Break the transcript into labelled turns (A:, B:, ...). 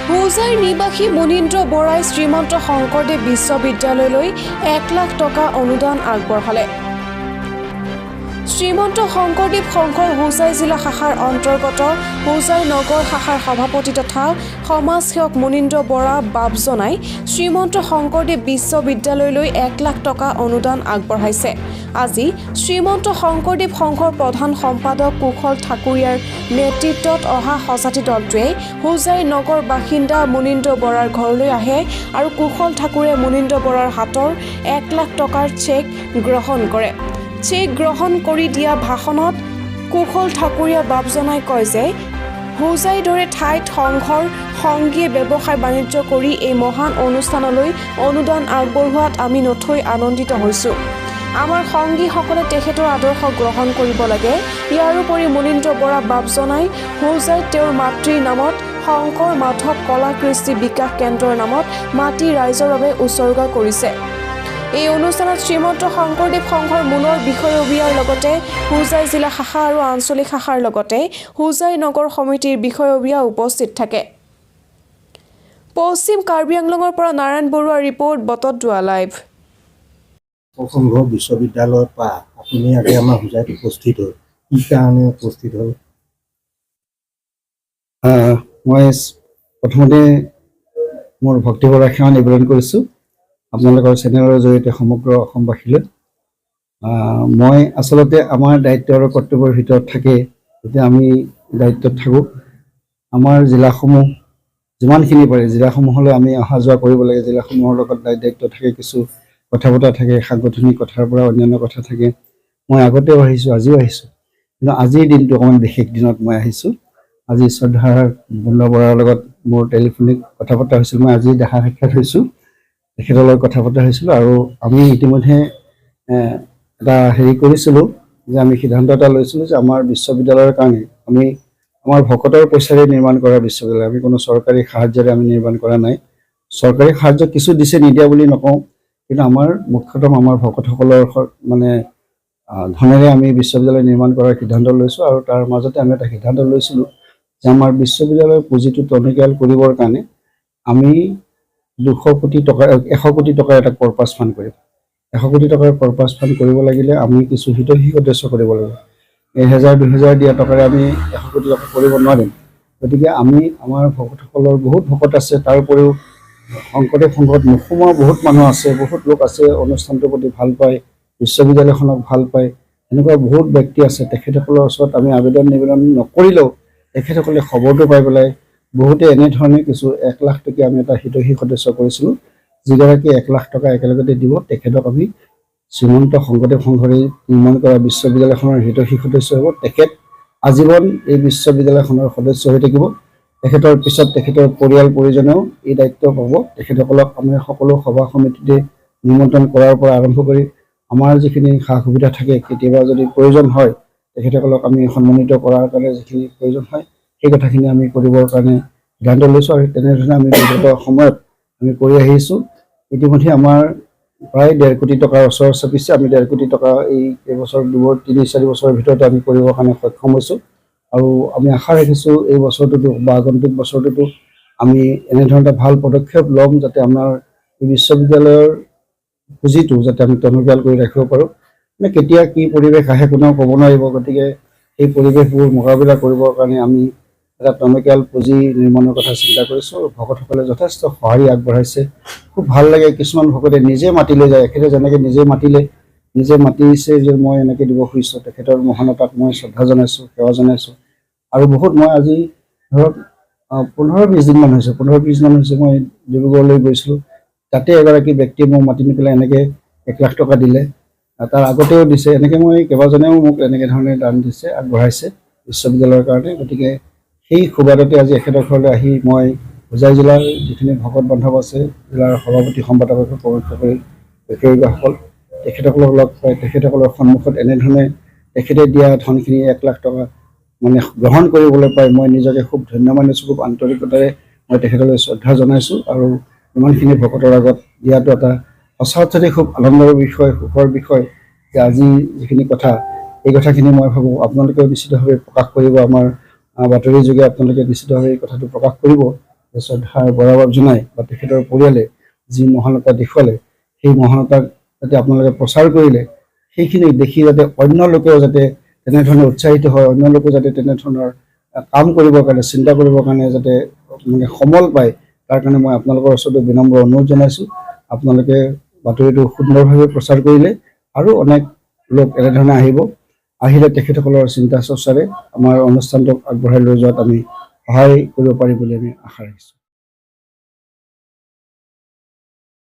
A: হোজাইৰ নিবাসী মুনীন্দ্ৰ বৰাই শ্ৰীমন্ত শংকৰদেৱ বিশ্ববিদ্যালয়লৈ 1 লাখ টকা অনুদান আগবঢ়ালে। শ্ৰীমন্ত শংকৰদেৱ সংঘৰ হোজাই জিলা শাখাৰ অন্তৰ্গত হোজাই নগৰ শাখাৰ সভাপতি তথা সমাজসেৱক মুনীন্দ্ৰ বৰা বাবজনাই শ্ৰীমন্ত শংকৰদেৱ বিশ্ববিদ্যালয়লৈ 1 লাখ টকা অনুদান আগবঢ়াইছে। আজি শ্ৰীমন্ত শংকৰদেৱ সংঘৰ প্ৰধান সম্পাদক কুশল ঠাকুৰীয়াৰ নেতৃত্বত অহা সজাতি দলটোৱে হোজাই নগৰ বাসিন্দা মুনীন্দ্ৰ বৰাৰ ঘৰলৈ আহে আৰু কুশল ঠাকুৰে মুনীন্দ্ৰ বৰাৰ হাতৰ 1 লাখ টকাৰ চেক গ্ৰহণ কৰে। চেক গ্ৰহণ কৰি দিয়া ভাষণত কুশল ঠাকুৰীয়া বাবজনাই কয় যে হোজাইৰ দৰে ঠাইত সংঘৰ সংগীয়ে ব্যৱসায় বাণিজ্য কৰি এই মহান অনুষ্ঠানলৈ অনুদান আগবঢ়োৱাত আমি নথৈ আনন্দিত হৈছোঁ। আমাৰ সংগীসকলে তেখেতৰ আদৰ্শ গ্ৰহণ কৰিব লাগে। ইয়াৰোপৰি মুনীন্দ্ৰ বৰা বাবজনাই হোজাইত তেওঁৰ মাতৃৰ নামত শংকৰ মাধৱ কলা কৃষ্টি বিকাশ কেন্দ্ৰৰ নামত মাটি ৰাইজৰ বাবে উচৰ্গা কৰিছে। এই অনুষ্ঠানত শ্ৰীমন্ত শংকৰদেৱ সংঘৰ মূলৰ বিষয়ববীয়াৰ লগতে হোজাই জিলা শাখা আৰু আঞ্চলিক শাখাৰ লগতে হোজাই নগৰ সমিতিৰ বিষয়ববীয়া উপস্থিত থাকে। পশ্চিম কাৰ্বি আংলঙৰ পৰা নাৰায়ণ বৰুৱাৰ ৰিপৰ্ট, বটদ্ৰৱা লাইভ।
B: সংঘ বিশ্ববিদ্যালয়ৰ পৰা আপুনি আজি আমাৰ হোজাইত উপস্থিত হ'ল, কি কাৰণে উপস্থিত হ'ল?
C: মই প্ৰথমতে মোৰ ভক্তিভৰা সেৱা নিবেদন কৰিছোঁ আপোনালোকৰ চেনেলৰ জৰিয়তে সমগ্ৰ অসমবাসীলৈ। মই আচলতে আমাৰ দায়িত্ব আৰু কৰ্তব্যৰ ভিতৰত থাকে, যেতিয়া আমি দায়িত্বত থাকোঁ আমাৰ জিলাসমূহ যিমানখিনি পাৰে জিলাসমূহলৈ আমি অহা যোৱা কৰিব লাগে। জিলাসমূহৰ লগত দায়িত্ব থাকে, কিছু কথা বতৰা থাকে, সাংগঠনিক কথাৰ পৰা অন্যান্য কথা থাকে। মই আগতেও আহিছোঁ, আজিও আহিছোঁ, কিন্তু আজিৰ দিনটো অকণমান বিশেষ দিনত মই আহিছোঁ। আজি শ্ৰদ্ধাৰ মুনীন্দ্ৰ বৰাৰ লগত মোৰ টেলিফোনিক কথা পতা হৈছিল। মই আজি দেখা সাক্ষাৎ হৈছোঁ, তেখেতৰ লগত কথা পতা হৈছিলোঁ আৰু আমি ইতিমধ্যে এটা কৰিছিলোঁ যে আমি সিদ্ধান্ত এটা লৈছিলোঁ যে আমাৰ বিশ্ববিদ্যালয়ৰ কাৰণে আমি আমাৰ ভকতৰ পইচাৰে নিৰ্মাণ কৰা বিশ্ববিদ্যালয়, আমি কোনো চৰকাৰী সাহায্যৰে আমি নিৰ্মাণ কৰা নাই। চৰকাৰী সাহায্য কিছু দিছে, নিদিয়া বুলি নকওঁ, কিন্তু আমাৰ মুখ্যতঃ আমাৰ ভকতসকলৰ মানে ধনেৰে আমি বিশ্ববিদ্যালয় নিৰ্মাণ কৰাৰ সিদ্ধান্ত লৈছোঁ। আৰু তাৰ মাজতে আমি এটা সিদ্ধান্ত লৈছিলোঁ যে আমাৰ বিশ্ববিদ্যালয়ৰ পুঁজিটো টনকিয়াল কৰিবৰ কাৰণে আমি 100 কোটি টকাৰ এটা কৰ্পাছ ফাণ্ড কৰিম। 100 কোটি টকাৰ কৰ্পাছ ফাণ্ড কৰিব লাগিলে আমি কিছু হিতৈষী সদস্য কৰিব লাগিব। 1000-2000 দিয়া টকাৰে আমি 100 কোটি টকা কৰিব নোৱাৰিম। গতিকে আমি আমাৰ ভকতসকলৰ বহুত ভকত আছে, তাৰ উপৰিও শংকৰদেৱ সংঘত নোসোমোৱা বহুত মানুহ আছে, বহুত লোক আছে অনুষ্ঠানটোৰ প্ৰতি ভাল পায়, বিশ্ববিদ্যালয়খনক ভাল পায়, এনেকুৱা বহুত ব্যক্তি আছে। তেখেতসকলৰ ওচৰত আমি আবেদন নিবেদন নকৰিলেও তেখেতসকলে খবৰটো পাই পেলাই বহুতে এনেধৰণে কিছু 1 লাখ টকীয়া আমি এটা হিতৈষী সদস্য কৰিছিলোঁ। যিগৰাকী 1 লাখ টকা একেলগতে দিব তেখেতক আমি শ্ৰীমন্ত শংকৰদেৱ সংঘৰে নিৰ্মাণ কৰা বিশ্ববিদ্যালয়খনৰ হিতৈষী সদস্য হ'ব। তেখেত আজীৱন এই বিশ্ববিদ্যালয়খনৰ সদস্য হৈ থাকিব। তেখেতৰ পিছত তেখেতৰ পৰিয়াল পৰিজনেও এই দায়িত্ব পাব। তেখেতসকলক আমি সকলো সভা সমিতিতে নিমন্ত্ৰণ কৰাৰ পৰা আৰম্ভ কৰি আমাৰ যিখিনি সা সুবিধা থাকে, কেতিয়াবা যদি প্ৰয়োজন হয় তেখেতসকলক আমি সন্মানিত কৰাৰ কাৰণে যিখিনি প্ৰয়োজন হয় সেই কথাখিনি আমি কৰিবৰ কাৰণে সিদ্ধান্ত লৈছোঁ আৰু তেনেধৰণে আমি বিগত সময়ত আমি কৰি আহিছোঁ। ইতিমধ্যে আমাৰ প্ৰায় 1.5 কোটি টকাৰ ওচৰ চাপিছে। আমি 1.5 কোটি টকা এই কেইবছৰ 3-4 বছৰৰ ভিতৰতে আমি কৰিবৰ কাৰণে সক্ষম হৈছোঁ আৰু আমি আশা ৰাখিছোঁ এই বছৰটোতো বা আগন্তুক বছৰটোতো আমি এনেধৰণৰ এটা ভাল পদক্ষেপ ল'ম যাতে আমাৰ এই বিশ্ববিদ্যালয়ৰ পুঁজিটো যাতে আমি টনকিয়াল কৰি ৰাখিব পাৰোঁ। মানে কেতিয়া কি পৰিৱেশ আহে কোনেও ক'ব নোৱাৰিব। গতিকে এই পৰিৱেশবোৰ মোকাবিলা কৰিবৰ কাৰণে আমি এটা টনকিয়াল পুঁজি নিৰ্মাণৰ কথা চিন্তা কৰিছোঁ আৰু ভকতসকলে যথেষ্ট সঁহাৰি আগবঢ়াইছে। খুব ভাল লাগে, কিছুমান ভকতে নিজে মাতি লৈ যায়। এখেতে যেনেকৈ নিজে মাতিছে যে মই এনেকৈ দিব খুজিছোঁ, তেখেতৰ মহানতাক মই শ্ৰদ্ধা জনাইছোঁ, সেৱা জনাইছোঁ। আৰু বহুত মই আজি ধৰক 15-20 দিনমান হৈছে, মই ডিব্ৰুগড়লৈ গৈছিলোঁ। তাতে এগৰাকী ব্যক্তিয়ে মোক মাতি নি পেলাই এনেকৈ 1 লাখ টকা দিলে, তাৰ আগতেও দিছে। এনেকৈ মই কেইবাজনেও মোক এনেকৈ ধৰণে দান দিছে, আগবঢ়াইছে বিশ্ববিদ্যালয়ৰ কাৰণে। গতিকে সেই সুবাদতে আজি এখেতৰ ঘৰলৈ আহি মই হোজাই জিলাৰ যিখিনি ভকত বান্ধৱ আছে, জিলাৰ সভাপতি সম্পাদক প্ৰমুখ্য কৰি বিষয়ববীয়াসকল তেখেতসকলক লগ পাই তেখেতসকলৰ সন্মুখত এনেধৰণে তেখেতে দিয়া ধনখিনি 1 লাখ টকা মানে গ্ৰহণ কৰিবলৈ পাই মই নিজকে খুব ধন্য মানিছোঁ। খুব আন্তৰিকতাৰে মই তেখেতলৈ শ্ৰদ্ধা জনাইছোঁ আৰু ইমানখিনি ভকতৰ আগত দিয়াটো এটা সঁচা অৰ্থতে খুব আনন্দৰ বিষয়, সুখৰ বিষয় যে আজি যিখিনি কথা এই কথাখিনি মই ভাবোঁ আপোনালোকেও নিশ্চিতভাৱে প্ৰকাশ কৰিব, আমাৰ বাতৰি যোগে আপোনালোকে নিশ্চিতভাৱে এই কথাটো প্ৰকাশ কৰিব শ্ৰদ্ধাৰ বৰাবৰ জনাই বা তেখেতৰ পৰিয়ালে যি মহানতা দেখুৱালে সেই মহানতাক যাতে আপোনালোকে প্ৰচাৰ কৰিলে সেইখিনি দেখি যাতে অন্য লোকেও যাতে তেনেধৰণে উৎসাহিত হয়, অন্য লোকেও যাতে তেনেধৰণৰ কাম কৰিবৰ কাৰণে চিন্তা কৰিবৰ কাৰণে যাতে মানে সমল পায়, তাৰ কাৰণে মই আপোনালোকৰ ওচৰতে বিনম্ৰ অনুৰোধ জনাইছোঁ। আপোনালোকে বাতৰিটো সুন্দৰভাৱে প্ৰচাৰ কৰিলে আৰু অনেক লোক এনেধৰণে আহিলে তেখেতসকলৰ চিন্তা চৰ্চাৰে আমাৰ অনুষ্ঠানটোক আগবঢ়াই লৈ যোৱাত আমি সহায় কৰিব পাৰিম বুলি আমি আশা ৰাখিছোঁ।